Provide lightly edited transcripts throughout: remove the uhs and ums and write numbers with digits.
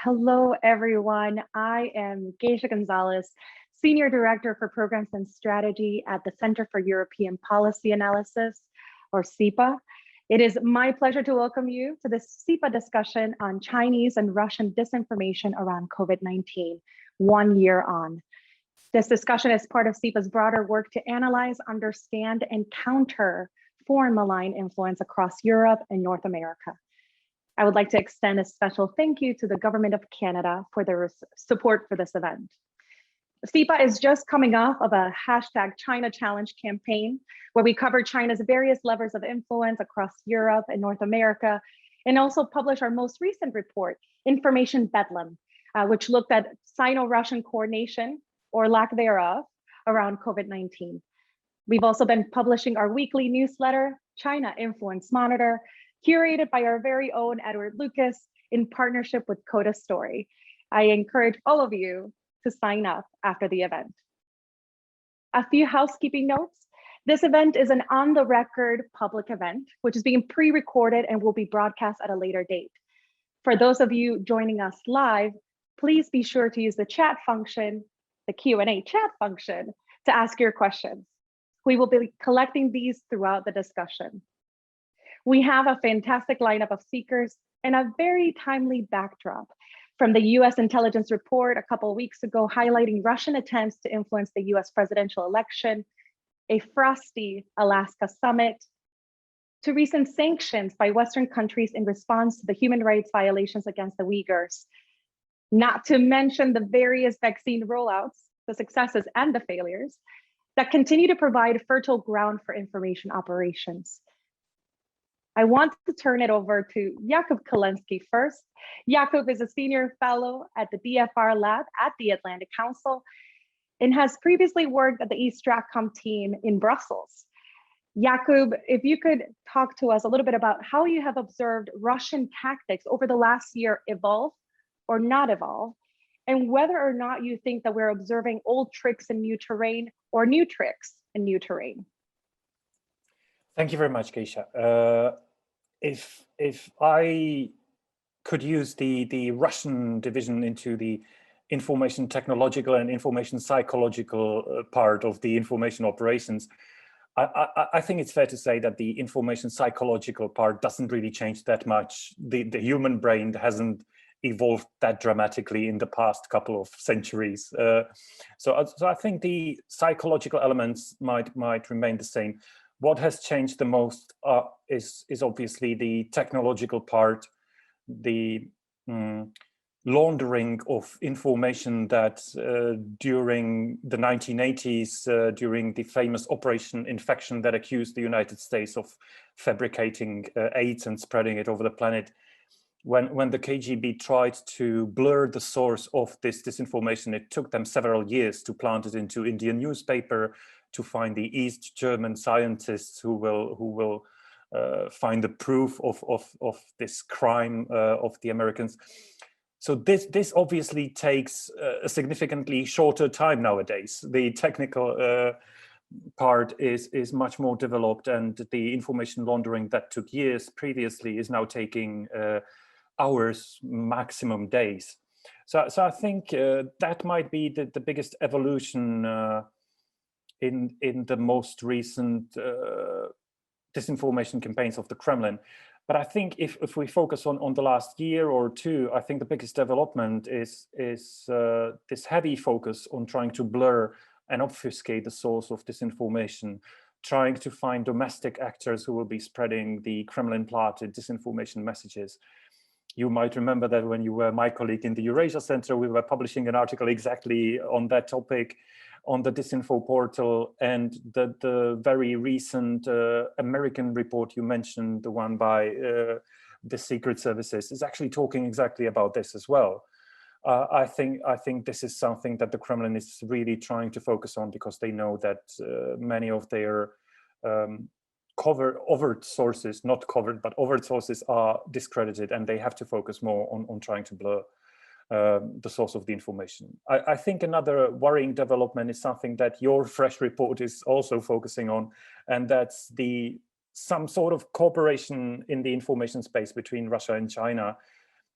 Hello, everyone. I am Geisha Gonzalez, Senior Director for Programs and Strategy at the Center for European Policy Analysis, or CEPA. It is my pleasure to welcome you to this CEPA discussion on Chinese and Russian disinformation around COVID-19, 1 year on. This discussion is part of CEPA's broader work to analyze, understand, and counter foreign malign influence across Europe and North America. I would like to extend a special thank you to the Government of Canada for their support for this event. CEPA is just coming off of a hashtag China Challenge campaign, where we covered China's various levers of influence across Europe and North America, and also published our most recent report, Information Bedlam, which looked at Sino-Russian coordination, or lack thereof, around COVID-19. We've also been publishing our weekly newsletter, China Influence Monitor, curated by our very own Edward Lucas in partnership with Coda Story. I encourage all of you to sign up after the event. A few housekeeping notes. This event is an on-the-record public event, which is being pre-recorded and will be broadcast at a later date. For those of you joining us live, please be sure to use the chat function, the Q&A chat function, to ask your questions. We will be collecting these throughout the discussion. We have a fantastic lineup of speakers and a very timely backdrop from the US intelligence report a couple of weeks ago highlighting Russian attempts to influence the US presidential election, a frosty Alaska summit, to recent sanctions by Western countries in response to the human rights violations against the Uyghurs, not to mention the various vaccine rollouts, the successes and the failures, that continue to provide fertile ground for information operations. I want to turn it over to Jakub Kolensky first. Jakub is a senior fellow at the DFR lab at the Atlantic Council and has previously worked at the East Stratcom team in Brussels. Jakub, if you could talk to us a little bit about how you have observed Russian tactics over the last year evolve or not evolve, and whether or not you think that we're observing old tricks in new terrain or new tricks in new terrain. Thank you very much, Geisha. If I could use the Russian division into the information technological and information psychological part of the information operations, I think it's fair to say that the information psychological part doesn't really change that much. The human brain hasn't evolved that dramatically in the past couple of centuries. So I think the psychological elements might remain the same. What has changed the most is obviously the technological part, the laundering of information that during the 1980s, during the famous Operation Infection that accused the United States of fabricating AIDS and spreading it over the planet, when the KGB tried to blur the source of this disinformation, it took them several years to plant it into Indian newspaper, to find the East German scientists who will find the proof of this crime of the Americans. So this obviously takes a significantly shorter time nowadays. The technical part is much more developed, and the information laundering that took years previously is now taking hours, maximum days. So I think that might be the biggest evolution in the most recent disinformation campaigns of the Kremlin. But I think if we focus on the last year or two, I think the biggest development is this heavy focus on trying to blur and obfuscate the source of disinformation, trying to find domestic actors who will be spreading the Kremlin-plotted disinformation messages. You might remember that when you were my colleague in the Eurasia Center, we were publishing an article exactly on that topic on the Disinfo portal, and the very recent American report you mentioned, the one by the Secret Services, is actually talking exactly about this as well. I think this is something that the Kremlin is really trying to focus on, because they know that many of their overt sources, not covered, but overt sources are discredited, and they have to focus more on trying to blur the source of the information. I think another worrying development is something that your fresh report is also focusing on, and that's some sort of cooperation in the information space between Russia and China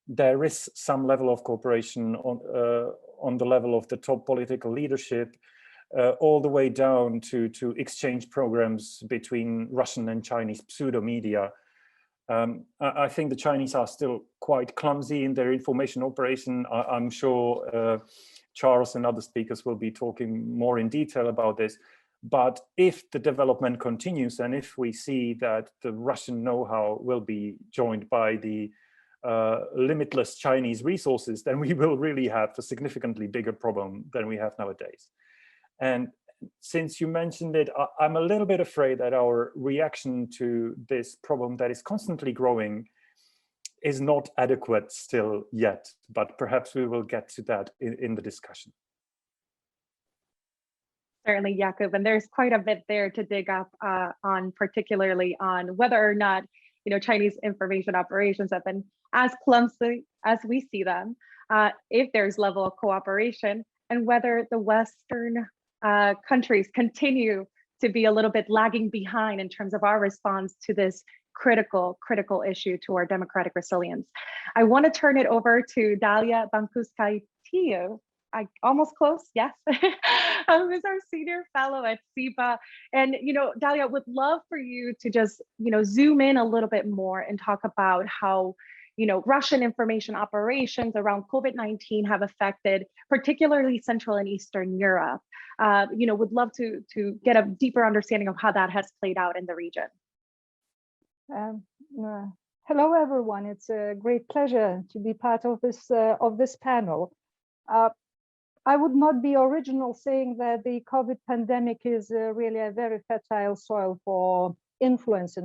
there is some level of cooperation on the level of the top political leadership, all the way down to exchange programs between Russian and Chinese pseudo media. I think the Chinese are still quite clumsy in their information operation. I'm sure Charles and other speakers will be talking more in detail about this. But if the development continues, and if we see that the Russian know-how will be joined by the limitless Chinese resources, then we will really have a significantly bigger problem than we have nowadays. And since you mentioned it, I'm a little bit afraid that our reaction to this problem that is constantly growing is not adequate still yet, but perhaps we will get to that in the discussion. Certainly, Jakub, and there's quite a bit there to dig up on, particularly on whether or not Chinese information operations have been as clumsy as we see them, if there's level of cooperation, and whether the Western countries continue to be a little bit lagging behind in terms of our response to this critical issue to our democratic resilience. I want to turn it over to Dalia Bankuskaitiu. I almost close, yes. Who's our senior fellow at SIPA. And Dalia, would love for you to just zoom in a little bit more and talk about how Russian information operations around COVID-19 have affected particularly Central and Eastern Europe. Would love to get a deeper understanding of how that has played out in the region. Hello, everyone. It's a great pleasure to be part of this panel. I would not be original saying that the COVID pandemic is really a very fertile soil for influence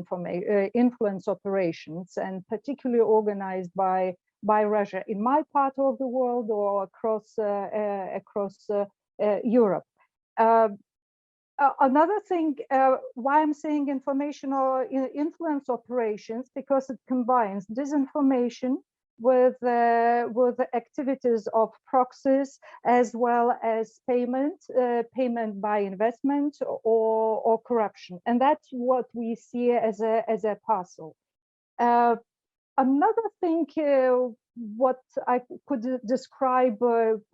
operations, and particularly organized by Russia in my part of the world or across Europe. Another thing, why I'm saying information or influence operations, because it combines disinformation with the activities of proxies, as well as payment by investment or corruption, and that's what we see as a parcel. Another thing, what I could describe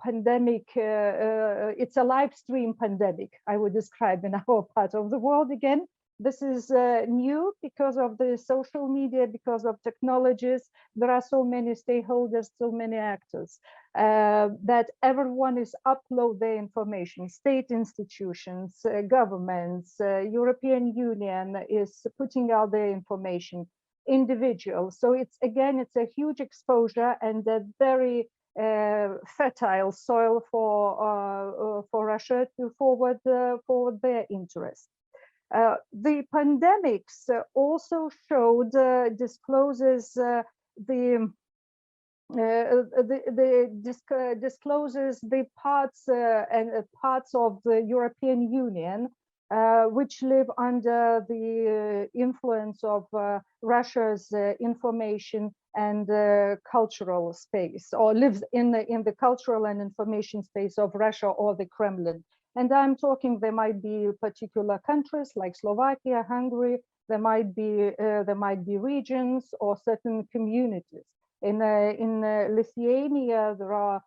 pandemic, it's a live stream pandemic, I would describe in our part of the world. Again, this is new because of the social media, because of technologies. There are so many stakeholders, so many actors, that everyone is upload their information. State institutions, governments, European Union is putting out their information, individuals. So it's a huge exposure and a very fertile soil for Russia to forward their interests. The pandemics also showed, discloses discloses the parts parts of the European Union which live under the influence of Russia's information and cultural space, or lives in the cultural and information space of Russia or the Kremlin. And I'm talking, there might be particular countries like Slovakia, Hungary. There might be regions or certain communities. In Lithuania, there are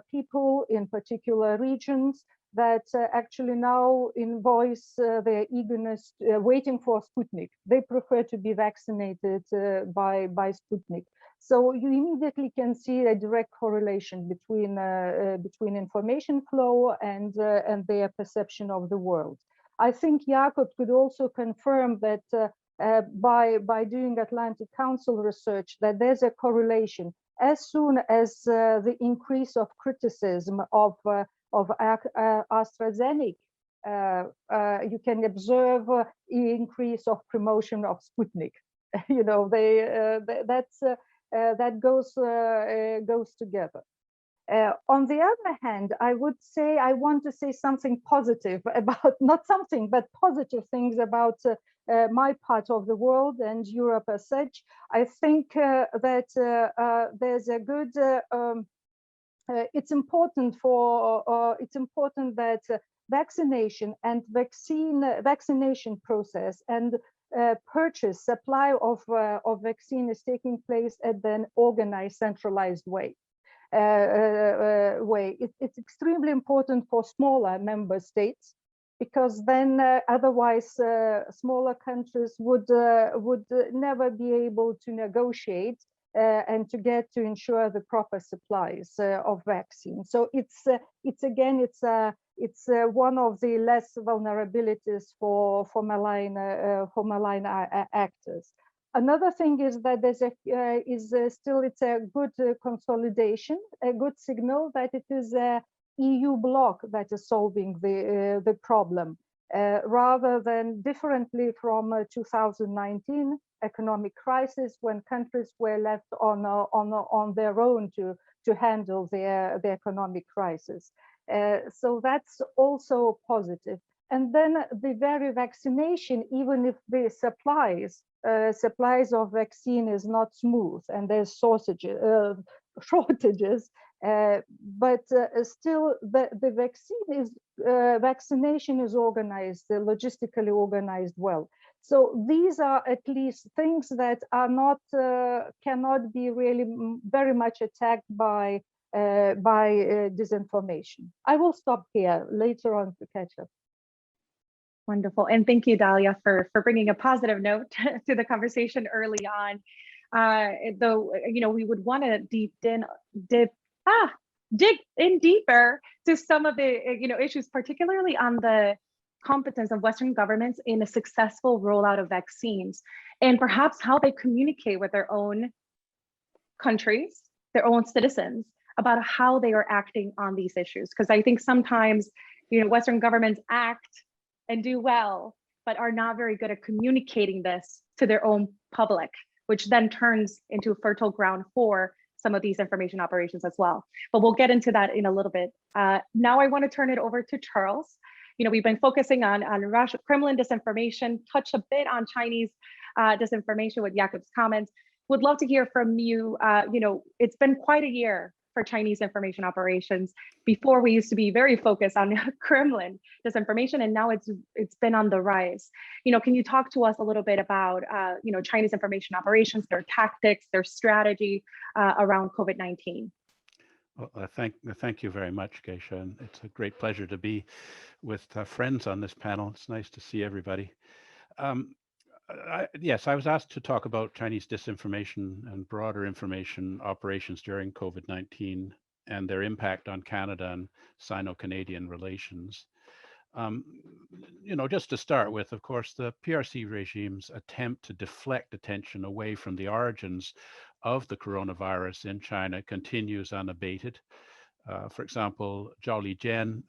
people in particular regions that actually now voice their eagerness, waiting for Sputnik. They prefer to be vaccinated by Sputnik. So you immediately can see a direct correlation between information flow and their perception of the world. I think Jakub could also confirm that by doing Atlantic Council research, that there's a correlation. As soon as the increase of criticism of AstraZeneca, you can observe increase of promotion of Sputnik. That goes together. On the other hand, I would say, I want to say something positive about, not something, but positive things about my part of the world and Europe as such. I think that there's a good, it's important that vaccination and vaccination process and supply of vaccine is taking place at an organized, centralized way. It's extremely important for smaller member states, because then otherwise smaller countries would never be able to negotiate and to ensure the proper supplies of vaccine. So it's one of the less vulnerabilities for malign actors. Another thing is that there's it's a good consolidation, a good signal that it is a EU bloc that is solving the problem, rather than differently from 2019 economic crisis, when countries were left on their own to handle the economic crisis. So that's also positive. And then the very vaccination, even if the supplies of vaccine is not smooth and there's shortages, but still the vaccination is organized, logistically organized well. So these are at least things that are not cannot be really very much attacked by disinformation. I will stop here later on to catch up. Wonderful. And thank you, Dalia, for bringing a positive note to the conversation early on. Though, we would want to dig in deeper to some of the, issues, particularly on the competence of Western governments in a successful rollout of vaccines, and perhaps how they communicate with their own countries, their own citizens, about how they are acting on these issues. Because I think sometimes, Western governments act and do well, but are not very good at communicating this to their own public, which then turns into fertile ground for some of these information operations as well. But we'll get into that in a little bit. Now I want to turn it over to Charles. We've been focusing on Russia, Kremlin disinformation, touch a bit on Chinese disinformation with Jakub's comments. Would love to hear from you. It's been quite a year for Chinese information operations. Before, we used to be very focused on Kremlin disinformation, and now it's been on the rise. Can you talk to us a little bit about Chinese information operations, their tactics, their strategy around COVID-19? Well, thank you very much, Geisha, and it's a great pleasure to be with friends on this panel. It's nice to see everybody. Yes, I was asked to talk about Chinese disinformation and broader information operations during COVID-19 and their impact on Canada and Sino-Canadian relations. Just to start with, of course, the PRC regime's attempt to deflect attention away from the origins of the coronavirus in China continues unabated. For example, Zhao Lijian,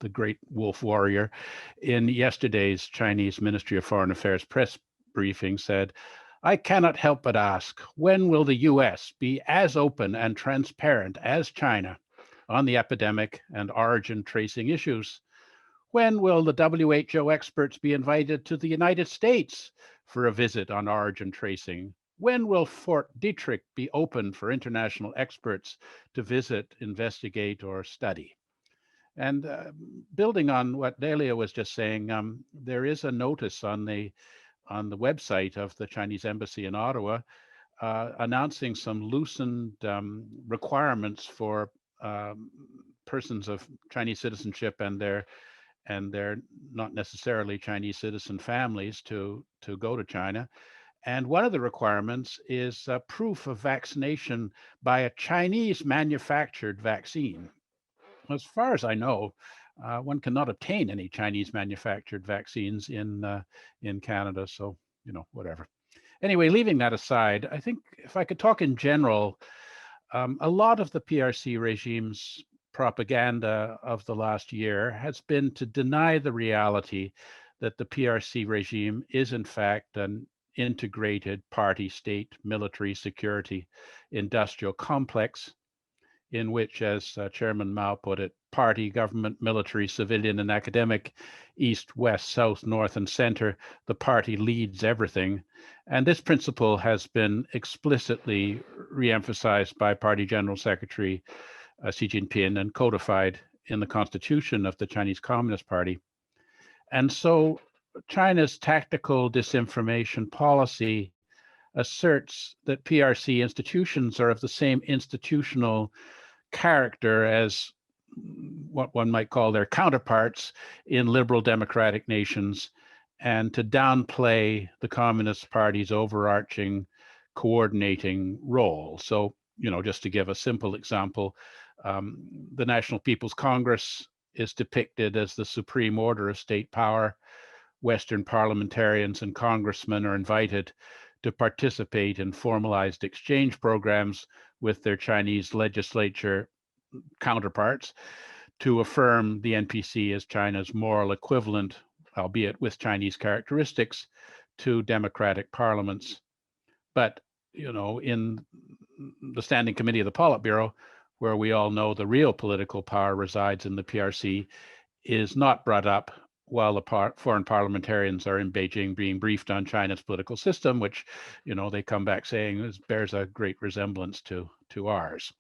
the great wolf warrior, in yesterday's Chinese Ministry of Foreign Affairs press briefing said, "I cannot help but ask, when will the US be as open and transparent as China on the epidemic and origin tracing issues? When will the WHO experts be invited to the United States for a visit on origin tracing? When will Fort Detrick be open for international experts to visit, investigate, or study?" And building on what Dalia was just saying, there is a notice on the website of the Chinese Embassy in Ottawa announcing some loosened requirements for persons of Chinese citizenship and their not necessarily Chinese citizen families to go to China. And one of the requirements is proof of vaccination by a Chinese manufactured vaccine. As far as I know, one cannot obtain any Chinese manufactured vaccines in Canada. So, whatever. Anyway, leaving that aside, I think if I could talk in general, a lot of the PRC regime's propaganda of the last year has been to deny the reality that the PRC regime is in fact an integrated party state military security industrial complex in which, as Chairman Mao put it, party, government, military, civilian, and academic, east, west, south, north, and center, the party leads everything. And this principle has been explicitly re-emphasized by Party General Secretary Xi Jinping and codified in the constitution of the Chinese Communist Party. And so China's tactical disinformation policy asserts that PRC institutions are of the same institutional character as what one might call their counterparts in liberal democratic nations, and to downplay the Communist Party's overarching coordinating role. So, just to give a simple example, the National People's Congress is depicted as the supreme order of state power. Western parliamentarians and congressmen are invited to participate in formalized exchange programs with their Chinese legislature counterparts to affirm the NPC as China's moral equivalent, albeit with Chinese characteristics, to democratic parliaments. But, in the Standing Committee of the Politburo, where we all know the real political power resides in the PRC, is not brought up while the foreign parliamentarians are in Beijing being briefed on China's political system, which, they come back saying bears a great resemblance to ours.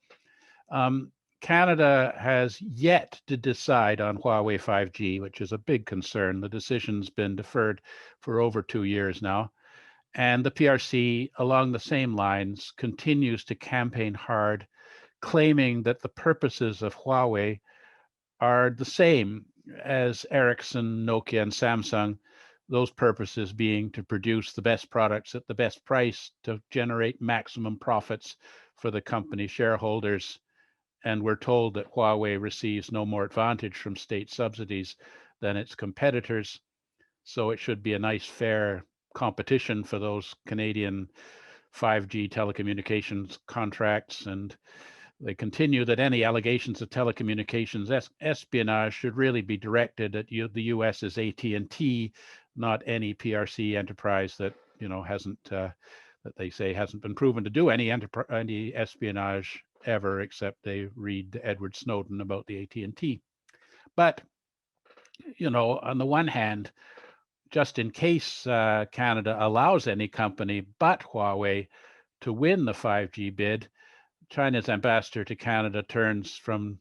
Canada has yet to decide on Huawei 5G, which is a big concern. The decision's been deferred for over 2 years now. And the PRC, along the same lines, continues to campaign hard, claiming that the purposes of Huawei are the same as Ericsson, Nokia, and Samsung, those purposes being to produce the best products at the best price to generate maximum profits for the company shareholders. And we're told that Huawei receives no more advantage from state subsidies than its competitors. So it should be a nice, fair competition for those Canadian 5G telecommunications contracts. And they continue that any allegations of telecommunications espionage should really be directed at the US's AT&T, not any PRC enterprise that hasn't that they say hasn't been proven to do any espionage ever, except they read Edward Snowden about the AT&T. But on the one hand, just in case Canada allows any company but Huawei to win the 5G bid, China's ambassador to Canada turns from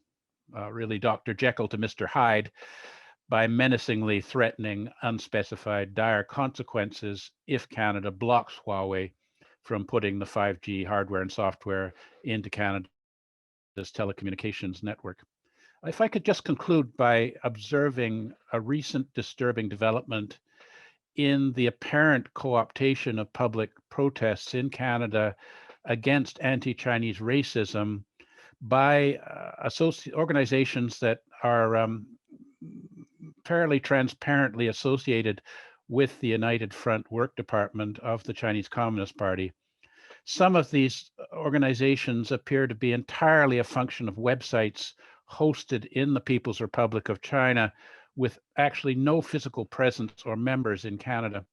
really Dr. Jekyll to Mr. Hyde by menacingly threatening unspecified dire consequences if Canada blocks Huawei from putting the 5G hardware and software into Canada's telecommunications network. If I could just conclude by observing a recent disturbing development in the apparent co-optation of public protests in Canada against anti-Chinese racism by organizations that are fairly transparently associated with the United Front Work Department of the Chinese Communist Party. Some of these organizations appear to be entirely a function of websites hosted in the People's Republic of China with actually no physical presence or members in Canada.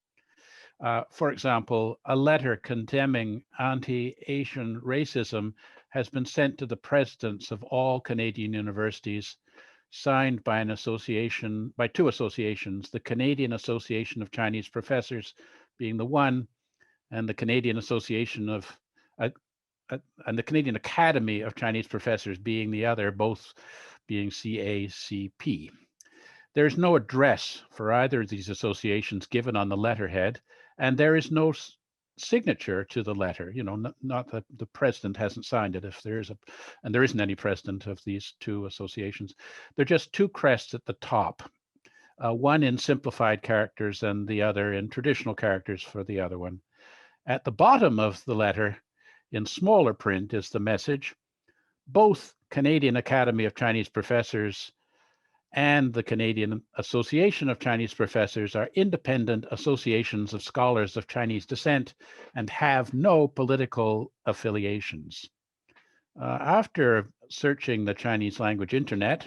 For example, a letter condemning anti-Asian racism has been sent to the presidents of all Canadian universities, signed by two associations, the Canadian Association of Chinese Professors being the one, and the Canadian Association of and the Canadian Academy of Chinese Professors being the other, both being CACP. There's no address for either of these associations given on the letterhead, and there is no signature to the letter. Not that the president hasn't signed it, if there is and there isn't any president of these two associations. They're just two crests at the top, one in simplified characters and the other in traditional characters for the other one. At the bottom of the letter, in smaller print, is the message: both Canadian Academy of Chinese Professors and the Canadian Association of Chinese Professors are independent associations of scholars of Chinese descent and have no political affiliations. After searching the Chinese language internet,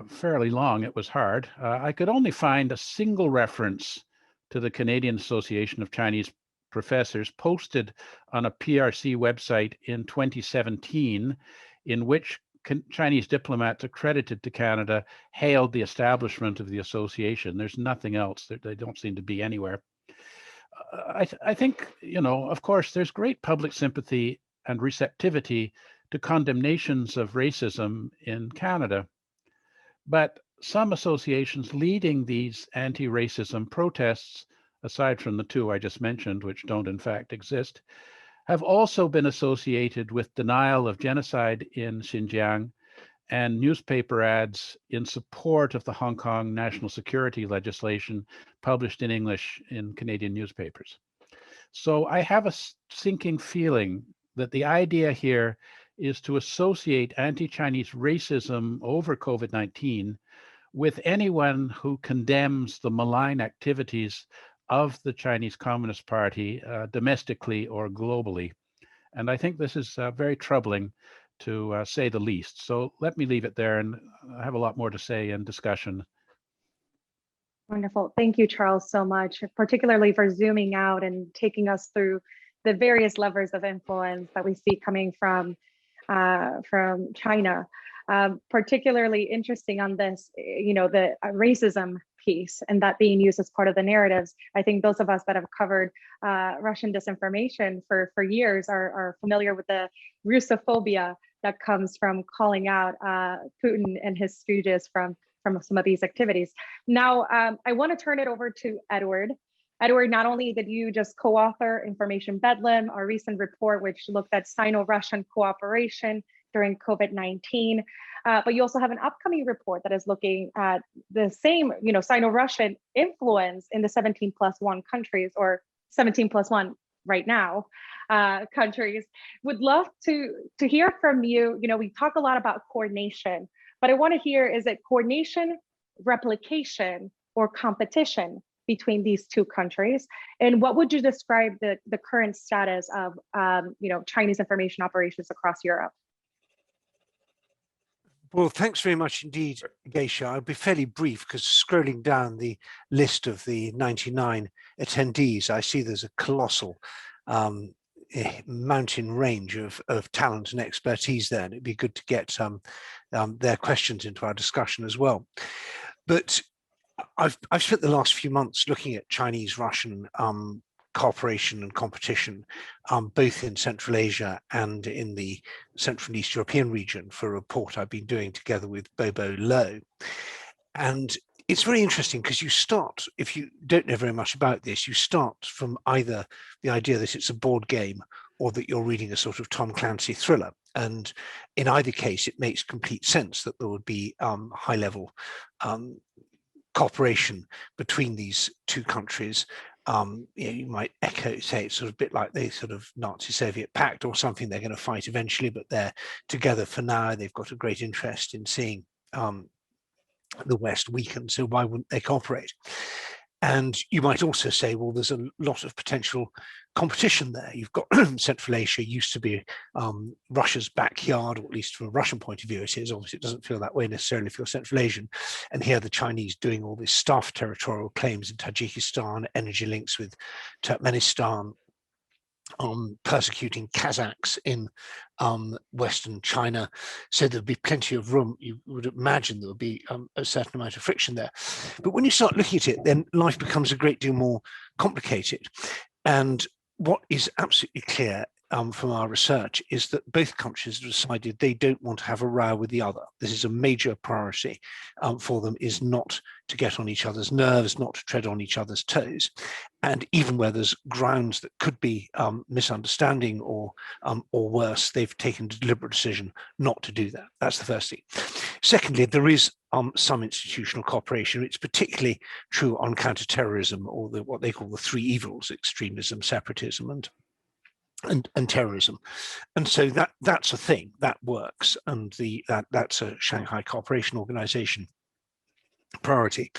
fairly long, it was hard, I could only find a single reference to the Canadian Association of Chinese Professors posted on a PRC website in 2017, in which Chinese diplomats accredited to Canada hailed the establishment of the association. There's nothing else. They don't seem to be anywhere. I think, of course, there's great public sympathy and receptivity to condemnations of racism in Canada. But some associations leading these anti-racism protests, aside from the two I just mentioned, which don't in fact exist, have also been associated with denial of genocide in Xinjiang and newspaper ads in support of the Hong Kong national security legislation published in English in Canadian newspapers. So I have a sinking feeling that the idea here is to associate anti-Chinese racism over COVID-19 with anyone who condemns the malign activities of the Chinese Communist Party domestically or globally. And I think this is very troubling, to say the least. So let me leave it there, and I have a lot more to say in discussion. Wonderful. Thank you, Charles, so much, particularly for zooming out and taking us through the various levers of influence that we see coming from China. Particularly interesting on this, the racism piece and that being used as part of the narratives. I think those of us that have covered Russian disinformation for years are familiar with the Russophobia that comes from calling out Putin and his stooges from some of these activities. Now, I want to turn it over to Edward. Edward, not only did you just co-author Information Bedlam, our recent report, which looked at Sino-Russian cooperation during COVID-19, but you also have an upcoming report that is looking at the same, Sino-Russian influence in the 17+1 countries, or 17+1 right now countries. Would love to hear from you. We talk a lot about coordination, but I want to hear, is it coordination, replication, or competition between these two countries? And what would you describe the current status of Chinese information operations across Europe? Well, thanks very much indeed, Geisha. I'll be fairly brief because scrolling down the list of the 99 attendees, I see there's a colossal mountain range of talent and expertise there, and it'd be good to get their questions into our discussion as well. But I've spent the last few months looking at Chinese-Russian cooperation and competition, both in Central Asia and in the Central and East European region, for a report I've been doing together with Bobo Lowe. And it's very interesting because you start, if you don't know very much about this, you start from either the idea that it's a board game or that you're reading a sort of Tom Clancy thriller. And in either case, it makes complete sense that there would be high-level cooperation between these two countries. You might say it's sort of a bit like the sort of Nazi-Soviet pact or something. They're going to fight eventually, but they're together for now. They've got a great interest in seeing the West weaken, so why wouldn't they cooperate? And you might also say, well, there's a lot of potential competition there. You've got Central Asia used to be Russia's backyard, or at least from a Russian point of view it is. Obviously, it doesn't feel that way necessarily if you're Central Asian. And here the Chinese doing all these staff territorial claims in Tajikistan, energy links with Turkmenistan, persecuting Kazakhs in Western China. So there'd be plenty of room. You would imagine there would be a certain amount of friction there. But when you start looking at it, then life becomes a great deal more complicated. And what is absolutely clear from our research is that both countries have decided they don't want to have a row with the other. This is a major priority for them, is not to get on each other's nerves, not to tread on each other's toes. And even where there's grounds that could be misunderstanding or worse, they've taken a deliberate decision not to do that. That's the first thing. Secondly, there is some institutional cooperation. It's particularly true on counterterrorism, or what they call the three evils: extremism, separatism, and terrorism. And so that's a thing that works, and that's a Shanghai Cooperation Organization priority.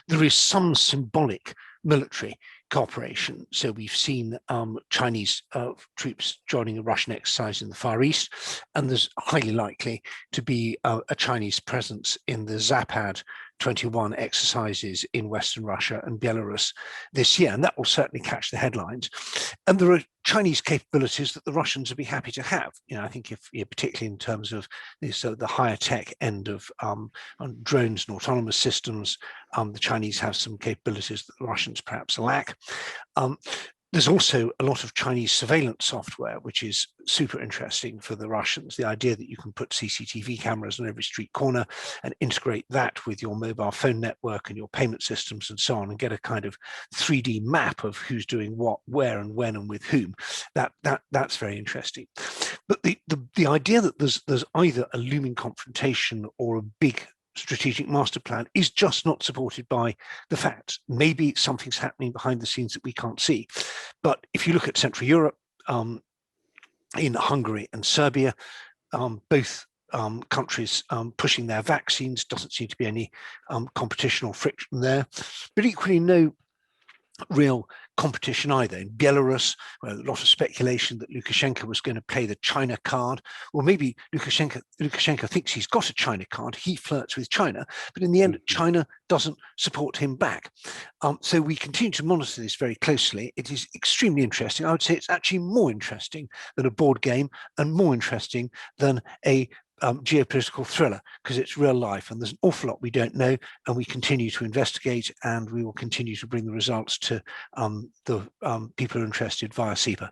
There is some symbolic military cooperation. So we've seen Chinese troops joining a Russian exercise in the Far East, and there's highly likely to be a Chinese presence in the Zapad 21 exercises in Western Russia and Belarus this year, and that will certainly catch the headlines. And there are Chinese capabilities that the Russians would be happy to have. I think particularly in terms of the higher tech end of drones and autonomous systems, the Chinese have some capabilities that the Russians perhaps lack. There's also a lot of Chinese surveillance software, which is super interesting for the Russians. The idea that you can put CCTV cameras on every street corner and integrate that with your mobile phone network and your payment systems and so on, and get a kind of 3D map of who's doing what, where, and when, and with whom. That's very interesting. But the idea that there's either a looming confrontation or a big strategic master plan is just not supported by the facts. Maybe something's happening behind the scenes that we can't see. But if you look at Central Europe, in Hungary and Serbia, both countries pushing their vaccines, doesn't seem to be any competition or friction there, but equally no real competition either. In Belarus, where a lot of speculation that Lukashenko was going to play the China card, or maybe Lukashenko thinks he's got a China card, he flirts with China, but in the end, China doesn't support him back. So we continue to monitor this very closely. It is extremely interesting. I would say it's actually more interesting than a board game and more interesting than a geopolitical thriller, because it's real life and there's an awful lot we don't know, and we continue to investigate, and we will continue to bring the results to the people who are interested via SIPA.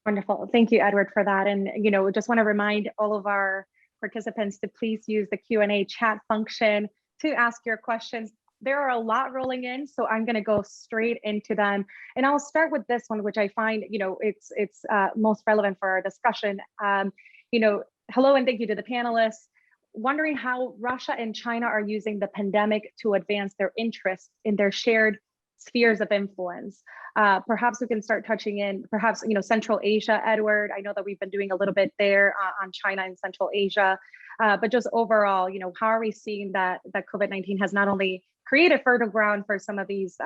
Wonderful. Thank you, Edward, for that. And, just want to remind all of our participants to please use the Q&A chat function to ask your questions. There are a lot rolling in, so I'm going to go straight into them. And I'll start with this one, which I find, it's most relevant for our discussion. Hello, and thank you to the panelists. Wondering how Russia and China are using the pandemic to advance their interests in their shared spheres of influence. Perhaps we can start touching in, perhaps, Central Asia, Edward. I know that we've been doing a little bit there on China and Central Asia, but just overall, how are we seeing that COVID-19 has not only created fertile ground for some of these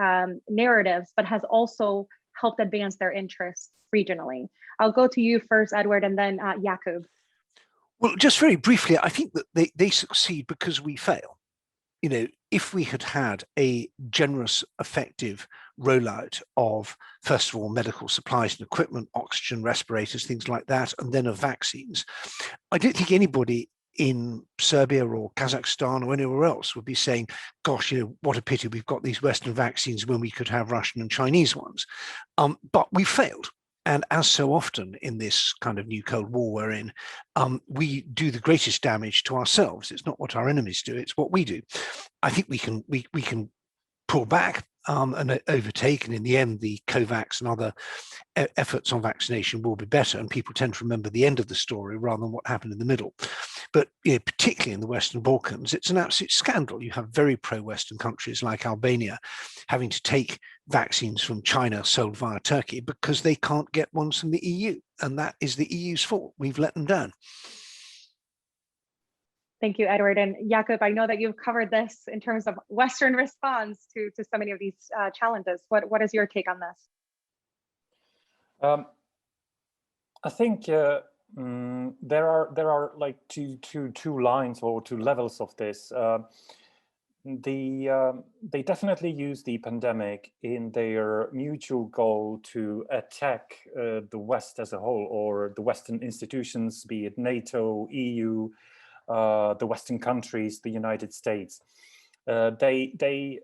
narratives, but has also helped advance their interests regionally? I'll go to you first, Edward, and then Jakub. Well, just very briefly, I think that they succeed because we fail. If we had had a generous, effective rollout of, first of all, medical supplies and equipment, oxygen, respirators, things like that, and then of vaccines, I don't think anybody in Serbia or Kazakhstan or anywhere else would be saying, gosh, what a pity we've got these Western vaccines when we could have Russian and Chinese ones. But we failed. And as so often in this kind of new Cold War we're in, we do the greatest damage to ourselves. It's not what our enemies do, it's what we do. I think we can pull back and overtake, and in the end, the COVAX and other efforts on vaccination will be better, and people tend to remember the end of the story rather than what happened in the middle. But particularly in the Western Balkans, it's an absolute scandal. You have very pro-Western countries like Albania having to take vaccines from China sold via Turkey because they can't get ones from the EU, and that is the EU's fault. We've let them down. Thank you, Edward. And Jakub, I know that you've covered this in terms of Western response to so many of these challenges. What is your take on this? I think there are like two lines or two levels of this. They definitely use the pandemic in their mutual goal to attack the West as a whole, or the Western institutions, be it NATO, EU, the Western countries, the United States. They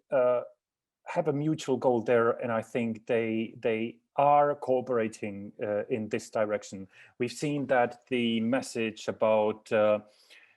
have a mutual goal there, and I think they are cooperating in this direction. We've seen that the message about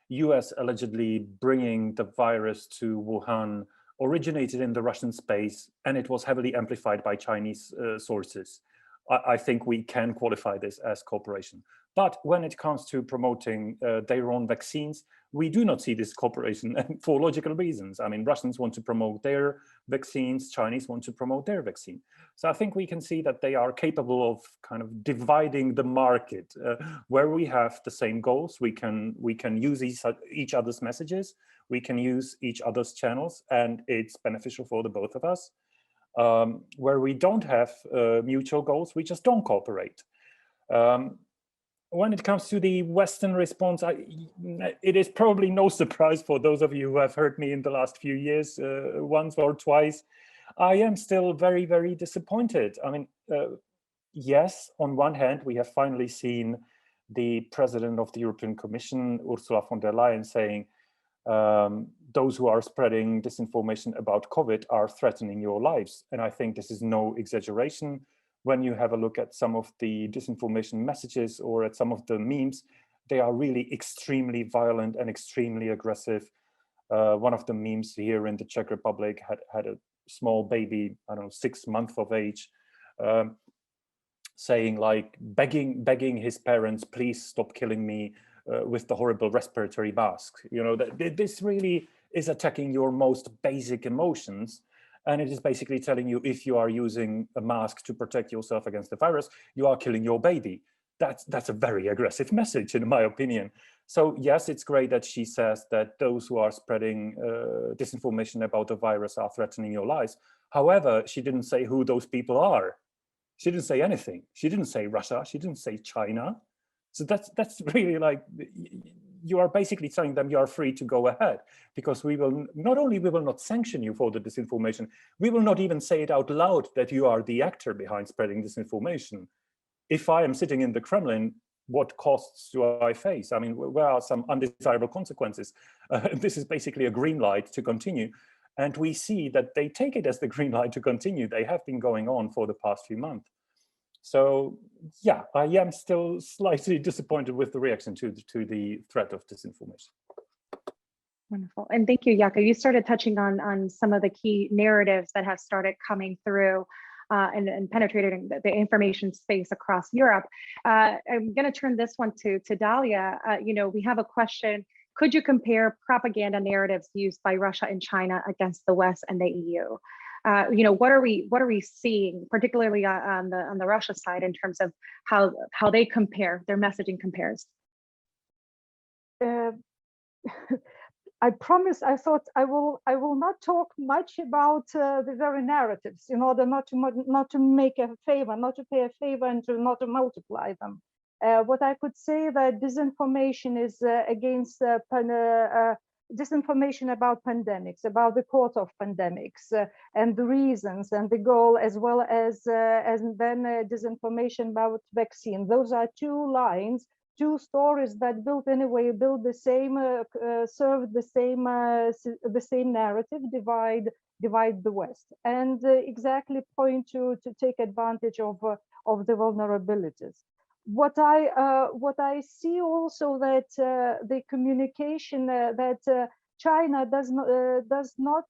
US allegedly bringing the virus to Wuhan originated in the Russian space, and it was heavily amplified by Chinese sources. I think we can qualify this as cooperation. But when it comes to promoting their own vaccines, we do not see this cooperation for logical reasons. I mean, Russians want to promote their vaccines, Chinese want to promote their vaccine. So I think we can see that they are capable of kind of dividing the market where we have the same goals. We can use each other's messages, we can use each other's channels, and it's beneficial for the both of us. Where we don't have mutual goals, we just don't cooperate. When it comes to the Western response, it is probably no surprise for those of you who have heard me in the last few years, once or twice. I am still very, very disappointed. I mean, yes, on one hand, we have finally seen the president of the European Commission, Ursula von der Leyen, saying the those who are spreading disinformation about COVID are threatening your lives. And I think this is no exaggeration. When you have a look at some of the disinformation messages or at some of the memes, they are really extremely violent and extremely aggressive. One of the memes here in the Czech Republic had a small baby, I don't know, 6 months of age, saying like, begging his parents, please stop killing me with the horrible respiratory mask. You know, this really is attacking your most basic emotions. And it is basically telling you, if you are using a mask to protect yourself against the virus, you are killing your baby. That's a very aggressive message, in my opinion. So yes, it's great that she says that those who are spreading disinformation about the virus are threatening your lives. However, she didn't say who those people are. She didn't say anything. She didn't say Russia. She didn't say China. So that's really like, you are basically telling them you are free to go ahead, because we will not sanction you for the disinformation, we will not even say it out loud that you are the actor behind spreading disinformation. If I am sitting in the Kremlin, what costs do I face? I mean, where are some undesirable consequences? This is basically a green light to continue. And we see that they take it as the green light to continue. They have been going on for the past few months. So yeah, I am still slightly disappointed with the reaction to the threat of disinformation. Wonderful. And thank you, Jaka. You started touching on some of the key narratives that have started coming through and penetrating the information space across Europe. I'm going to turn this one to Dalia. You know, we have a question. Could you compare propaganda narratives used by Russia and China against the West and the EU? You know, what are we seeing, particularly on the Russia side, in terms of how they compare, their messaging compares? I promise. I thought I will not talk much about the very narratives, in order not to make a favor, not to pay a favor, and not to multiply them. What I could say that disinformation is against disinformation about pandemics, about the cause of pandemics, and the reasons and the goal, as well as then disinformation about vaccine. Those are two lines, two stories that build the same, serve the same narrative, divide the West, and exactly point to take advantage of the vulnerabilities. What I see also, that the communication that China does not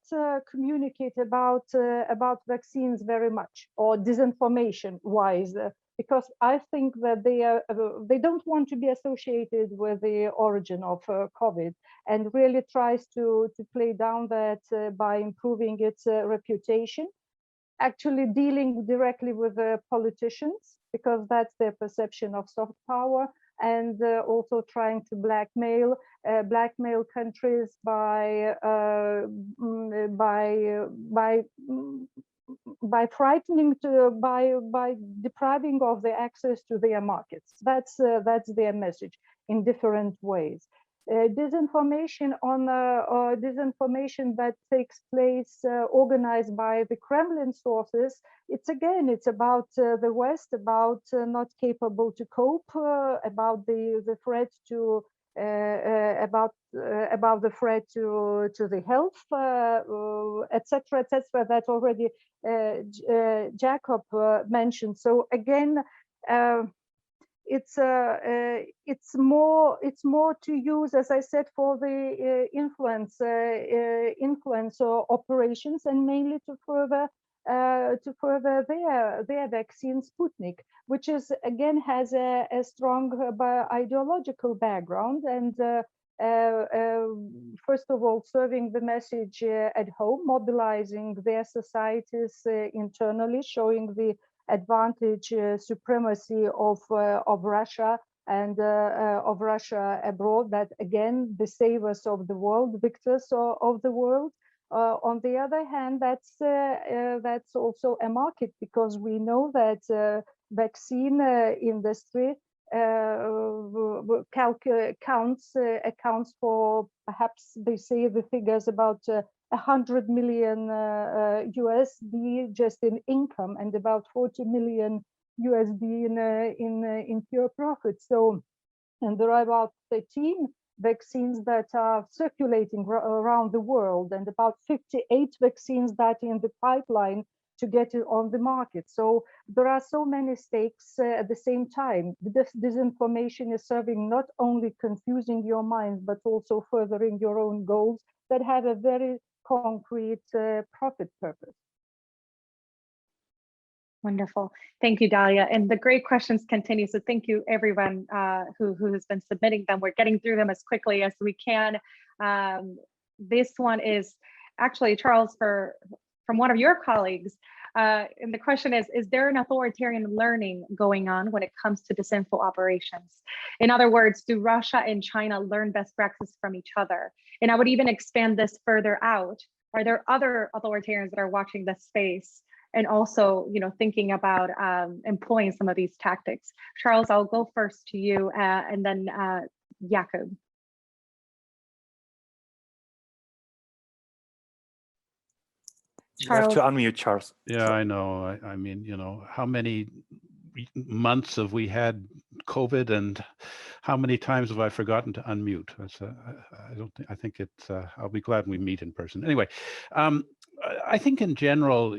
communicate about vaccines very much, or disinformation wise, because I think that they don't want to be associated with the origin of COVID, and really tries to play down that by improving its reputation, actually dealing directly with politicians, because that's their perception of soft power, and also trying to blackmail countries by frightening, by depriving of the access to their markets. That's their message in different ways. Disinformation disinformation that takes place organized by the Kremlin sources, it's about the West, about not capable to cope, about the threat to about the threat to the health, etc., that already Jacob mentioned. So again, it's more to use, as I said, for the influence operations, and mainly to further their vaccine Sputnik, which is again has a strong ideological background, and first of all serving the message at home, mobilizing their societies internally, showing the advantage, supremacy of Russia, and of Russia abroad, that again the savers of the world, victors of the world. On the other hand, that's also a market, because we know that vaccine industry accounts for, perhaps they say the figures, about 100 million USD just in income, and about 40 million USD in pure profit. So, and there are about 13 vaccines that are circulating around the world, and about 58 vaccines that are in the pipeline to get it on the market. So there are so many stakes at the same time. This disinformation is serving not only confusing your mind, but also furthering your own goals that have a very concrete profit purpose. Wonderful. Thank you, Dalia. And the great questions continue. So thank you, everyone who has been submitting them. We're getting through them as quickly as we can. This one is actually, Charles, from one of your colleagues. And the question is there an authoritarian learning going on when it comes to disinfo operations? In other words, do Russia and China learn best practices from each other? And I would even expand this further out. Are there other authoritarians that are watching this space and also, thinking about employing some of these tactics? Charles, I'll go first to you, and then Jakub. You have to unmute, Charles. Yeah, I know. I mean, how many months have we had COVID, and how many times have I forgotten to unmute? I think it's, I'll be glad we meet in person. Anyway, I think in general,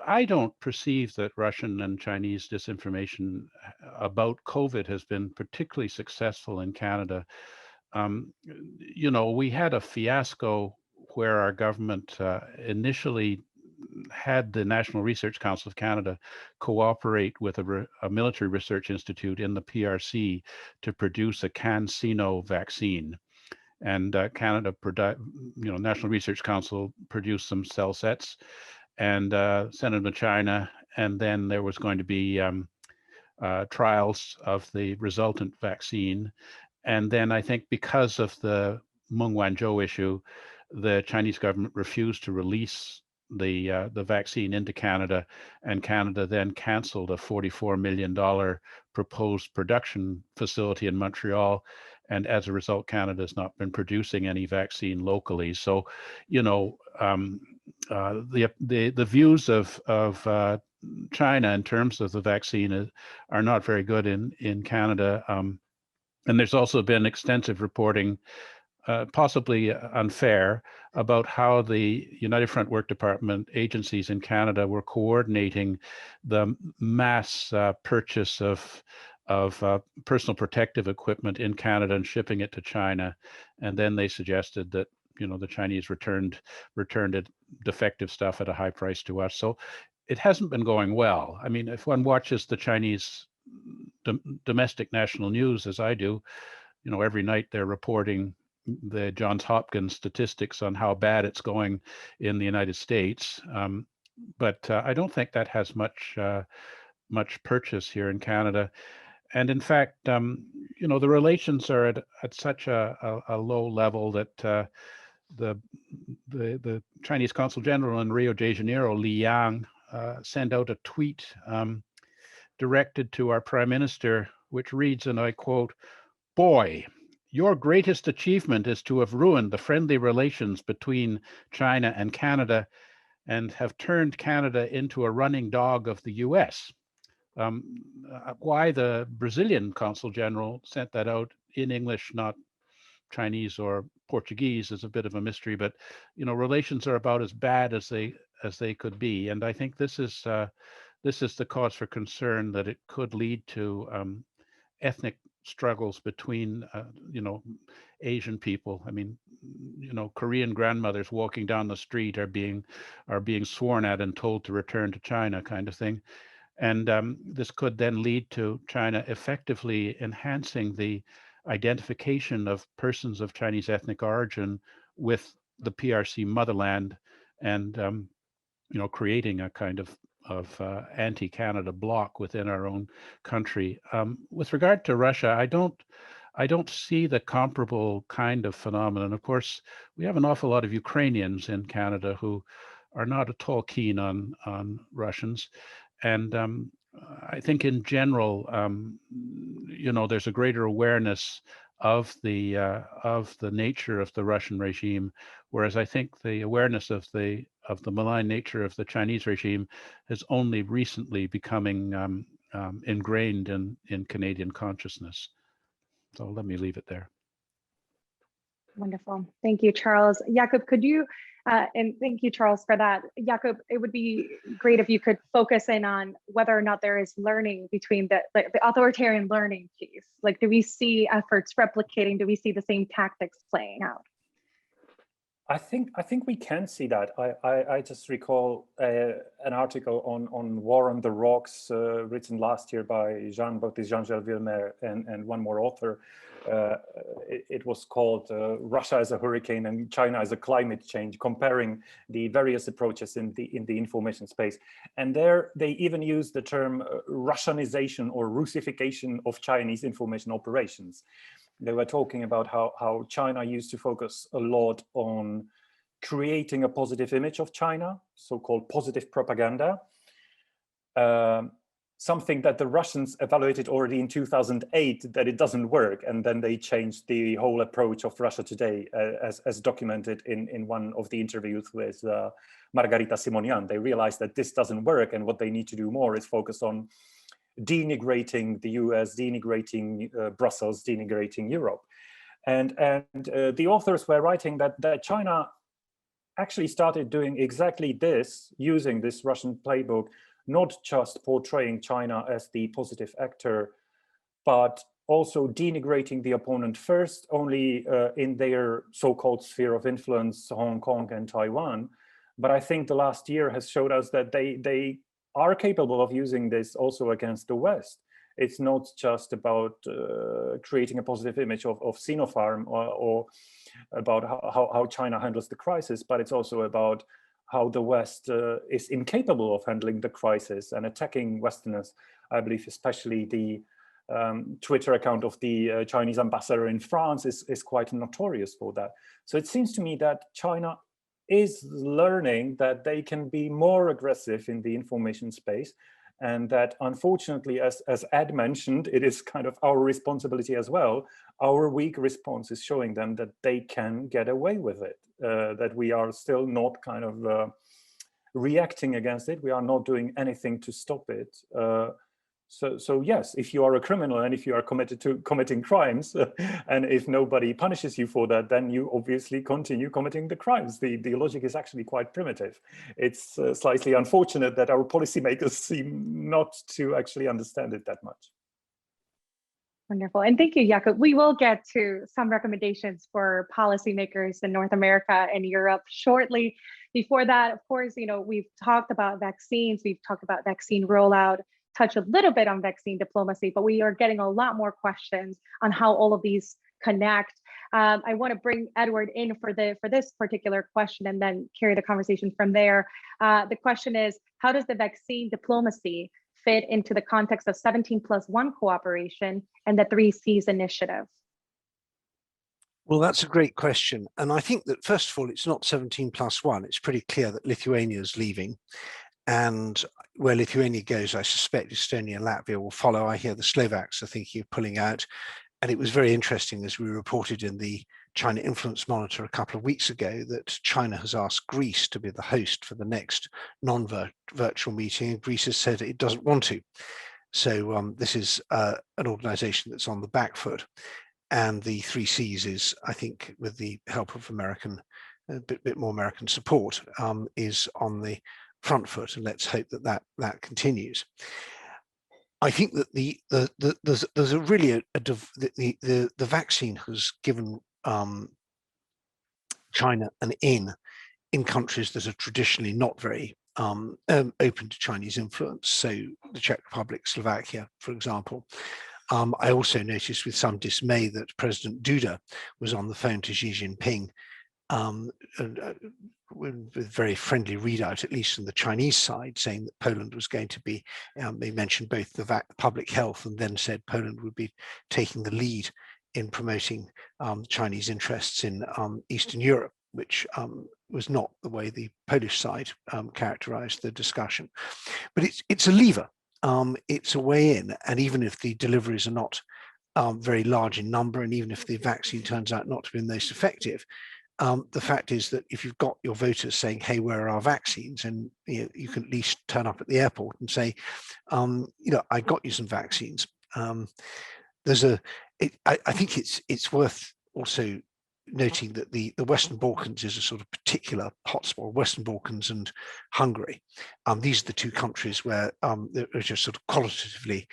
I don't perceive that Russian and Chinese disinformation about COVID has been particularly successful in Canada. We had a fiasco where our government initially had the National Research Council of Canada cooperate with a military research institute in the PRC to produce a CanSino vaccine. And Canada, National Research Council produced some cell sets and sent them to China. And then there was going to be trials of the resultant vaccine. And then I think because of the Meng Wanzhou issue, the Chinese government refused to release the vaccine into Canada, and Canada then canceled a $44 million proposed production facility in Montreal. And as a result, Canada has not been producing any vaccine locally. So, the views of China in terms of the vaccine are not very good in Canada. And there's also been extensive reporting, possibly unfair, about how the United Front Work Department agencies in Canada were coordinating the mass purchase of personal protective equipment in Canada and shipping it to China. And then they suggested that, the Chinese returned it, defective stuff at a high price to us. So it hasn't been going well. I mean, if one watches the Chinese domestic national news, as I do, every night they're reporting the Johns Hopkins statistics on how bad it's going in the United States. But I don't think that has much purchase here in Canada. And in fact, the relations are at such a low level that the Chinese Consul General in Rio de Janeiro, Li Yang, sent out a tweet directed to our Prime Minister, which reads, and I quote, "Boy, your greatest achievement is to have ruined the friendly relations between China and Canada and have turned Canada into a running dog of the US." Why the Brazilian Consul General sent that out in English, not Chinese or Portuguese, is a bit of a mystery, but relations are about as bad as they could be. And I think this is the cause for concern, that it could lead to ethnic struggles between Asian people. I mean, Korean grandmothers walking down the street are being sworn at and told to return to China, kind of thing. And this could then lead to China effectively enhancing the identification of persons of Chinese ethnic origin with the PRC motherland, and creating a kind of anti-Canada bloc within our own country. With regard to Russia, I don't see the comparable kind of phenomenon. Of course, we have an awful lot of Ukrainians in Canada who are not at all keen on Russians. And I think in general, there's a greater awareness of the nature of the Russian regime, whereas I think the awareness of the malign nature of the Chinese regime has only recently becoming ingrained in Canadian consciousness. So let me leave it there. Wonderful. Thank you, Charles. Jakub, could you, and thank you, Charles, for that. Jakub, it would be great if you could focus in on whether or not there is learning between the authoritarian learning piece. Like, do we see efforts replicating? Do we see the same tactics playing out? I think we can see that. I just recall an article on War on the Rocks written last year by Jean-Baptiste Jean-Gilles and one more author. It was called Russia as a Hurricane and China as a Climate Change, comparing the various approaches in the information space. And there they even used the term Russianization or Russification of Chinese information operations. They were talking about how China used to focus a lot on creating a positive image of China, so-called positive propaganda, something that the Russians evaluated already in 2008 that it doesn't work, and then they changed the whole approach of Russia Today, as documented in one of the interviews with Margarita Simonian. They realized that this doesn't work, and what they need to do more is focus on denigrating the US, denigrating Brussels, denigrating Europe. And the authors were writing that China actually started doing exactly this, using this Russian playbook, not just portraying China as the positive actor, but also denigrating the opponent first, only in their so-called sphere of influence, Hong Kong and Taiwan. But I think the last year has showed us that they are capable of using this also against the West. It's not just about creating a positive image of Sinopharm or about how China handles the crisis, but it's also about how the West is incapable of handling the crisis and attacking Westerners. I believe especially the Twitter account of the Chinese ambassador in France is quite notorious for that. So it seems to me that China is learning that they can be more aggressive in the information space, and that unfortunately, as Ed mentioned, it is kind of our responsibility as well. Our weak response is showing them that they can get away with it, that we are still not kind of reacting against it. We are not doing anything to stop it. So yes, if you are a criminal and if you are committed to committing crimes, and if nobody punishes you for that, then you obviously continue committing the crimes. The logic is actually quite primitive. It's slightly unfortunate that our policymakers seem not to actually understand it that much. Wonderful. And thank you, Jakub. We will get to some recommendations for policymakers in North America and Europe shortly. Before that, of course, we've talked about vaccines, we've talked about vaccine rollout, touch a little bit on vaccine diplomacy, but we are getting a lot more questions on how all of these connect. I want to bring Edward in for this particular question and then carry the conversation from there. The question is, how does the vaccine diplomacy fit into the context of 17+1 cooperation and the 3 Cs initiative? Well, that's a great question. And I think that, first of all, it's not 17+1. It's pretty clear that Lithuania is leaving. And where Lithuania goes, I suspect Estonia and Latvia will follow. I hear the Slovaks are thinking of pulling out. And it was very interesting, as we reported in the China Influence Monitor a couple of weeks ago, that China has asked Greece to be the host for the next non-virtual meeting, and Greece has said it doesn't want to. So this is an organization that's on the back foot. And the 3 Cs is, I think, with the help of a bit more American support, is on the front foot, and let's hope that continues. I think that there's a really the vaccine has given China an in countries that are traditionally not very open to Chinese influence. So the Czech Republic, Slovakia, for example. I also noticed with some dismay that President Duda was on the phone to Xi Jinping with very friendly readout, at least from the Chinese side, saying that Poland was going to be, they mentioned both the public health and then said Poland would be taking the lead in promoting Chinese interests in Eastern Europe, which was not the way the Polish side characterized the discussion. But it's a lever, it's a way in, and even if the deliveries are not very large in number, and even if the vaccine turns out not to be most effective, the fact is that if you've got your voters saying, hey, where are our vaccines? And you can at least turn up at the airport and say, I got you some vaccines. I think it's worth also noting that the Western Balkans is a sort of particular hotspot, Western Balkans and Hungary. These are the two countries where they're just sort of qualitatively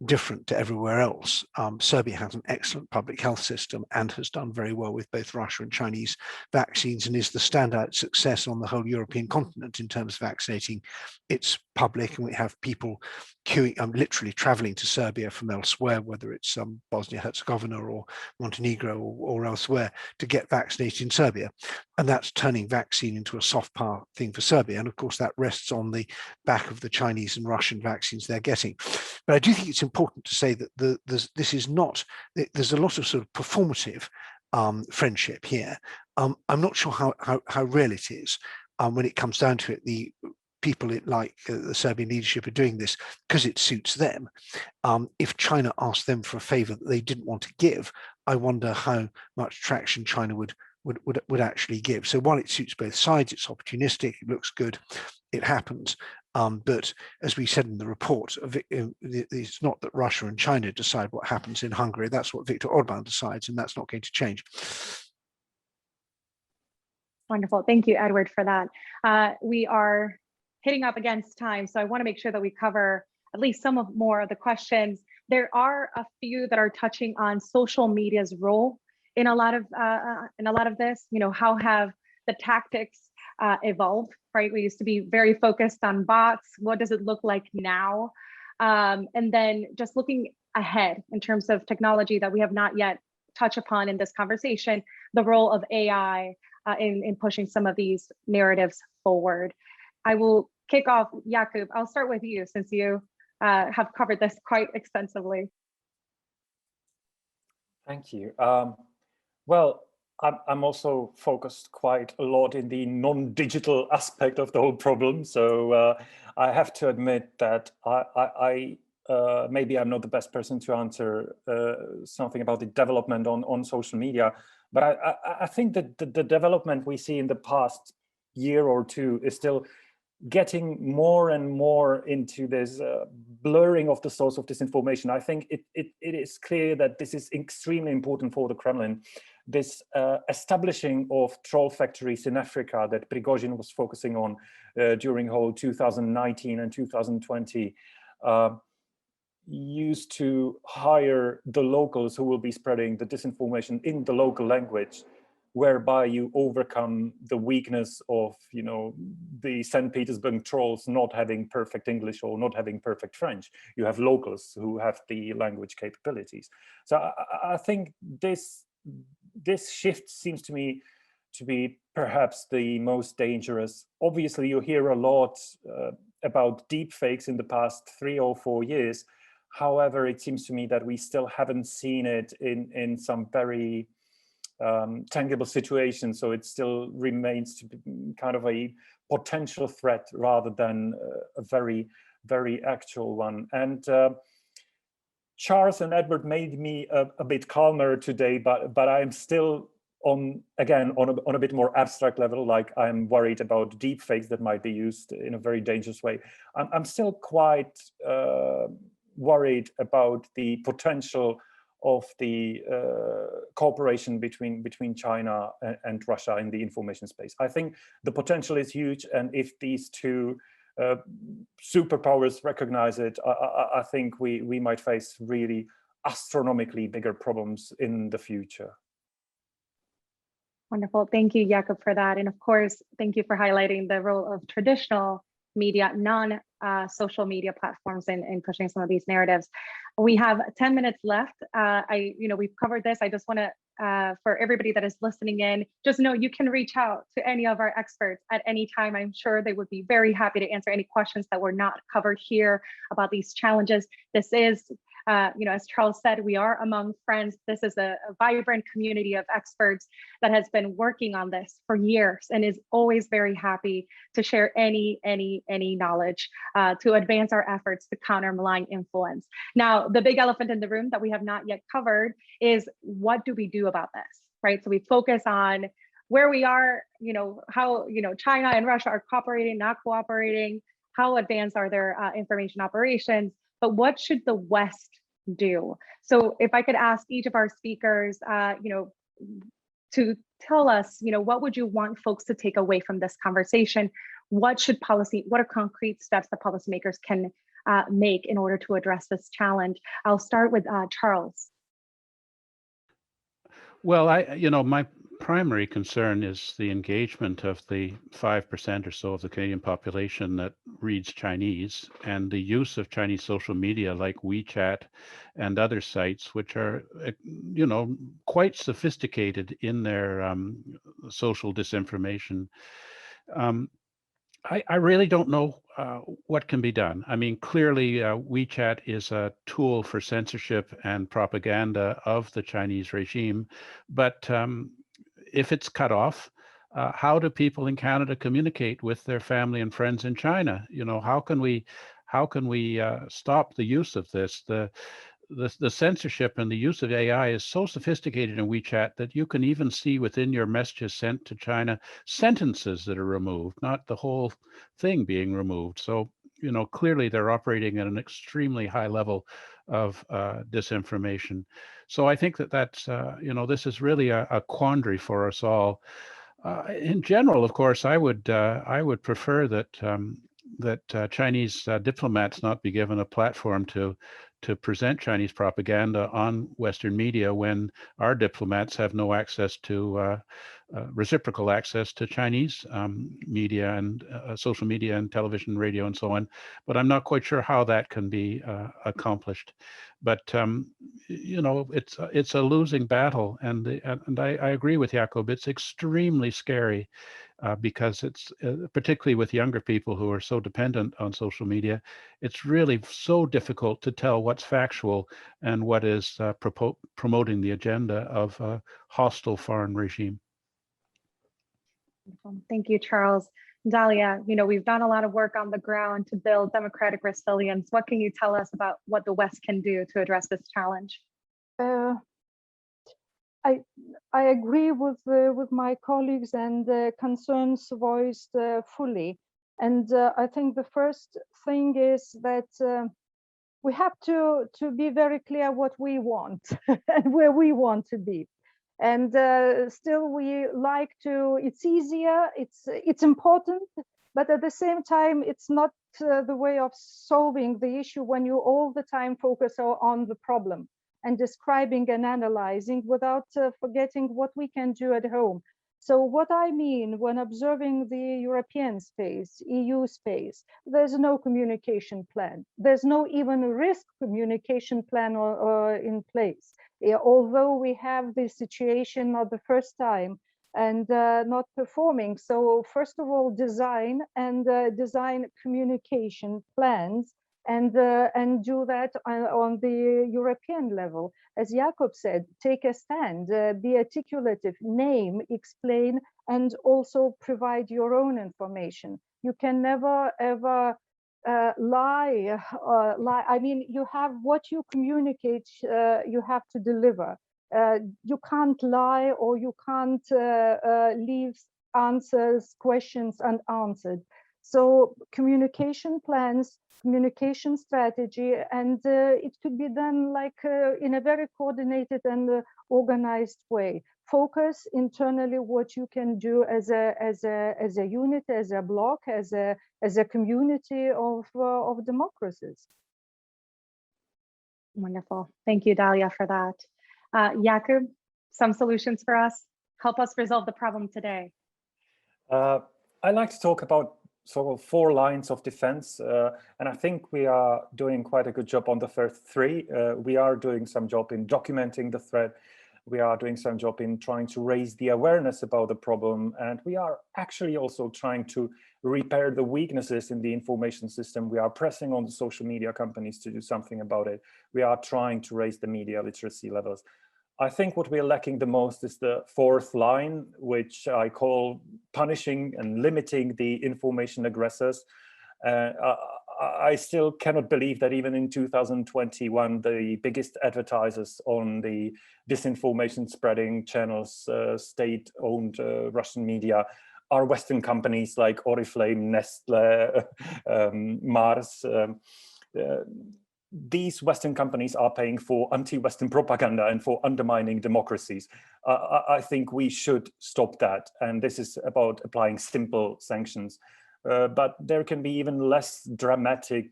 different to everywhere else. Serbia has an excellent public health system and has done very well with both Russia and Chinese vaccines, and is the standout success on the whole European continent in terms of vaccinating its public. And we have people queuing, literally traveling to Serbia from elsewhere, whether it's Bosnia-Herzegovina or Montenegro or elsewhere, to get vaccinated in Serbia. And that's turning vaccine into a soft power thing for Serbia. And of course, that rests on the back of the Chinese and Russian vaccines they're getting. But I do think it's important to say that this is not, there's a lot of sort of performative friendship here. I'm not sure how real it is when it comes down to it. The people like the Serbian leadership are doing this because it suits them. If China asked them for a favor that they didn't want to give, I wonder how much traction China would actually give. So while it suits both sides, it's opportunistic, it looks good, it happens. But as we said in the report, it's not that Russia and China decide what happens in Hungary. That's what Viktor Orban decides, and that's not going to change. Wonderful. Thank you, Edward, for that. We are hitting up against time, so I want to make sure that we cover at least some more of the questions. There are a few that are touching on social media's role in a lot of this. You know, how have the tactics evolved? Right, we used to be very focused on bots. What does it look like now? And then just looking ahead in terms of technology that we have not yet touched upon in this conversation, the role of AI in pushing some of these narratives forward. I will kick off, Jakub. I'll start with you since you have covered this quite extensively. Thank you. Well, I'm also focused quite a lot in the non-digital aspect of the whole problem. So I have to admit that I maybe I'm not the best person to answer something about the development on social media, but I think that the development we see in the past year or two is still getting more and more into this blurring of the source of disinformation. I think it is clear that this is extremely important for the Kremlin. This establishing of troll factories in Africa that Prigozhin was focusing on during whole 2019 and 2020 used to hire the locals who will be spreading the disinformation in the local language, whereby you overcome the weakness of, you know, the St. Petersburg trolls not having perfect English or not having perfect French. You have locals who have the language capabilities. So I think this shift seems to me to be perhaps the most dangerous. Obviously, you hear a lot about deep fakes in the past 3 or 4 years. However, it seems to me that we still haven't seen it in some very tangible situation, so it still remains to be kind of a potential threat rather than a very, very actual one. And Charles and Edward made me a bit calmer today, but I'm still on a bit more abstract level. Like, I'm worried about deep fakes that might be used in a very dangerous way. I'm still quite worried about the potential of the cooperation between China and Russia in the information space. I think the potential is huge, and if these two superpowers recognize it, I think we might face really astronomically bigger problems in the future. Wonderful. Thank you, Jakub, for that. And of course, thank you for highlighting the role of traditional media, non-social media platforms in pushing some of these narratives. We have 10 minutes left. We've covered this. I just want to, for everybody that is listening in, just know you can reach out to any of our experts at any time. I'm sure they would be very happy to answer any questions that were not covered here about these challenges. This is, as Charles said, we are among friends. This is a vibrant community of experts that has been working on this for years and is always very happy to share any knowledge to advance our efforts to counter malign influence. Now, the big elephant in the room that we have not yet covered is, what do we do about this, right? So we focus on where we are, how, China and Russia are cooperating, not cooperating, how advanced are their information operations, but what should the West do? So if I could ask each of our speakers, to tell us, what would you want folks to take away from this conversation? What are concrete steps that policymakers can make in order to address this challenge? I'll start with Charles. Well, my primary concern is the engagement of the 5% or so of the Canadian population that reads Chinese, and the use of Chinese social media like WeChat and other sites, which are, quite sophisticated in their social disinformation. I really don't know what can be done. I mean, clearly WeChat is a tool for censorship and propaganda of the Chinese regime, but if it's cut off, how do people in Canada communicate with their family and friends in China? How can we stop the use of this? The censorship and the use of AI is so sophisticated in WeChat that you can even see within your messages sent to China sentences that are removed, not the whole thing being removed. So, clearly they're operating at an extremely high level of disinformation. So I think that's, this is really a quandary for us all. In general, of course, I would prefer that Chinese diplomats not be given a platform to present Chinese propaganda on Western media when our diplomats have no access to reciprocal access to Chinese media and social media and television, radio, and so on. But I'm not quite sure how that can be accomplished. But it's a losing battle, and I agree with Jakob. It's extremely scary. Because it's particularly with younger people who are so dependent on social media, it's really so difficult to tell what's factual and what is promoting the agenda of a hostile foreign regime. Thank you, Charles. Dalia, we've done a lot of work on the ground to build democratic resilience. What can you tell us about what the West can do to address this challenge? I agree with my colleagues and the concerns voiced fully. And I think the first thing is that we have to be very clear what we want and where we want to be. And still we like to, it's easier, it's important, but at the same time, it's not the way of solving the issue when you all the time focus on the problem and describing and analyzing without forgetting what we can do at home. So what I mean when observing the European space, EU space, there's no communication plan. There's no even risk communication plan in place. Although we have this situation not the first time and not performing. So first of all, design communication plans and do that on the European level. As Jakob said, take a stand, be articulative, name, explain, and also provide your own information. You can never, ever lie. I mean, you have what you communicate, you have to deliver. You can't lie or you can't leave questions unanswered. So communication plans, communication strategy, and it could be done like in a very coordinated and organized way. Focus internally what you can do as a unit, as a bloc, as a community of democracies. Wonderful. Thank you, Dalia, for that. Jakob, some solutions for us? Help us resolve the problem today. I like to talk about sort of 4 lines of defense, and I think we are doing quite a good job on the first 3. We are doing some job in documenting the threat. We are doing some job in trying to raise the awareness about the problem, and we are actually also trying to repair the weaknesses in the information system. We are pressing on the social media companies to do something about it. We are trying to raise the media literacy levels. I think what we're lacking the most is the 4th line, which I call punishing and limiting the information aggressors. I still cannot believe that even in 2021, the biggest advertisers on the disinformation spreading channels, state-owned Russian media, are Western companies like Oriflame, Nestle, Mars. these Western companies are paying for anti-Western propaganda and for undermining democracies. I think we should stop that. And this is about applying simple sanctions. But there can be even less dramatic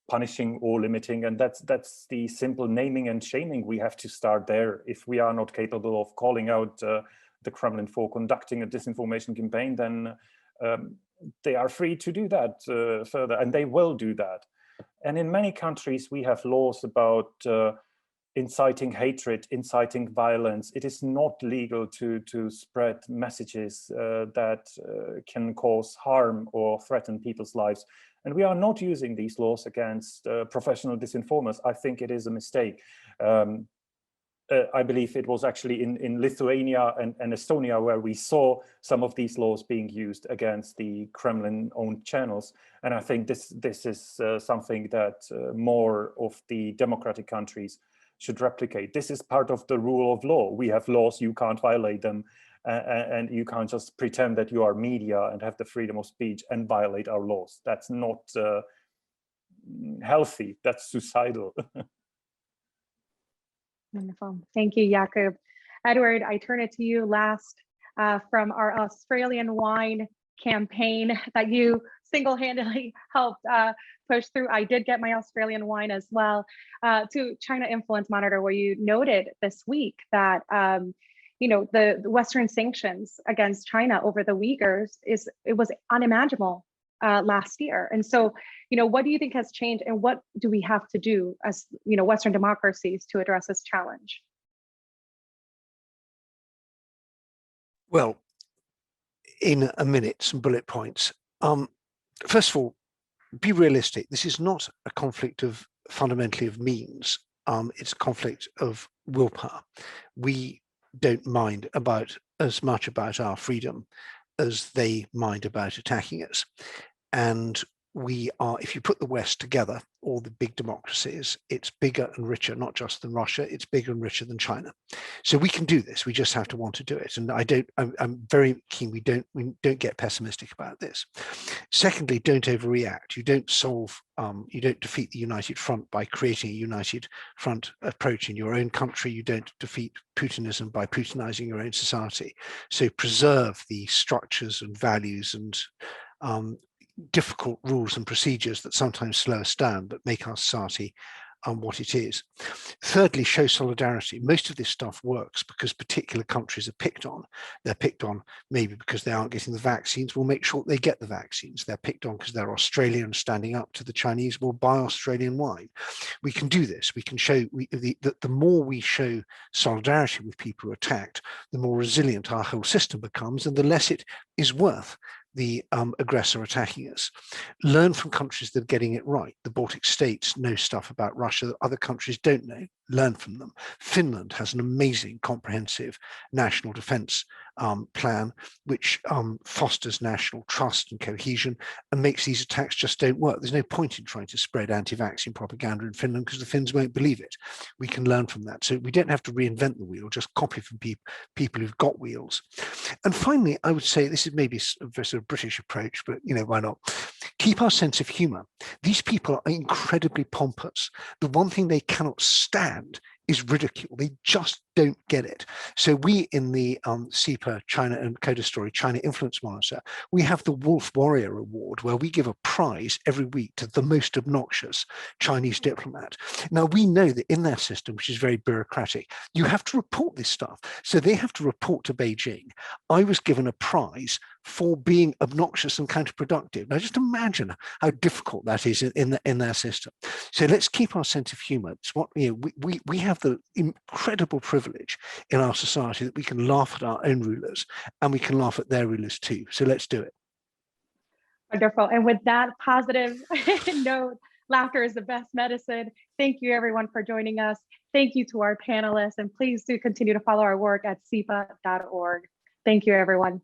punishing or limiting, and that's the simple naming and shaming. We have to start there. If we are not capable of calling out the Kremlin for conducting a disinformation campaign, then they are free to do that further, and they will do that. And in many countries, we have laws about inciting hatred, inciting violence. It is not legal to spread messages that can cause harm or threaten people's lives. And we are not using these laws against professional disinformers. I think it is a mistake. I believe it was actually in Lithuania and Estonia where we saw some of these laws being used against the Kremlin-owned channels. And I think this is something that more of the democratic countries should replicate. This is part of the rule of law. We have laws, you can't violate them, and you can't just pretend that you are media and have the freedom of speech and violate our laws. That's not healthy, that's suicidal. Wonderful. Thank you, Jakub. Edward, I turn it to you last from our Australian wine campaign that you single-handedly helped push through. I did get my Australian wine as well, to China Influence Monitor, where you noted this week that the Western sanctions against China over the Uyghurs it was unimaginable last year. And so, what do you think has changed, and what do we have to do as Western democracies to address this challenge? Well, in a minute, some bullet points. First of all, be realistic. This is not a conflict fundamentally of means. It's a conflict of willpower. We don't mind as much about our freedom as they mind about attacking us. And we are, if you put the West together, all the big democracies, it's bigger and richer, not just than Russia, it's bigger and richer than China. So we can do this, we just have to want to do it. And I'm very keen we don't get pessimistic about this. Secondly, don't overreact. You don't defeat the United Front by creating a United Front approach in your own country. You don't defeat Putinism by Putinizing your own society. So preserve the structures and values and difficult rules and procedures that sometimes slow us down but make our society what it is. Thirdly, show solidarity. Most of this stuff works because particular countries are picked on. They're picked on maybe because they aren't getting the vaccines. We'll make sure they get the vaccines. They're picked on because they're Australian standing up to the Chinese. We'll buy Australian wine. We can do this. We can show the more we show solidarity with people who are attacked, the more resilient our whole system becomes, and the less it is worth the aggressor attacking us. Learn from countries that are getting it right. The Baltic states know stuff about Russia that other countries don't know. Learn from them. Finland has an amazing comprehensive national defense plan, which fosters national trust and cohesion and makes these attacks just don't work. There's no point in trying to spread anti-vaccine propaganda in Finland because the Finns won't believe it. We can learn from that. So we don't have to reinvent the wheel, just copy from people who've got wheels. And finally, I would say, this is maybe a sort of British approach, but why not? Keep our sense of humor. These people are incredibly pompous. The one thing they cannot stand is ridicule. They just don't get it. So we in the CEPA China and Coda Story China Influence Monitor, we have the Wolf Warrior Award, where we give a prize every week to the most obnoxious Chinese diplomat. Now we know that in their system, which is very bureaucratic, you have to report this stuff. So they have to report to Beijing. I was given a prize for being obnoxious and counterproductive. Now just imagine how difficult that is in their system. So let's keep our sense of humor. It's what we have the incredible privilege in our society that we can laugh at our own rulers and we can laugh at their rulers too. So let's do it. Wonderful. And with that positive note, laughter is the best medicine. Thank you everyone for joining us. Thank you to our panelists, and please do continue to follow our work at cepa.org. Thank you everyone.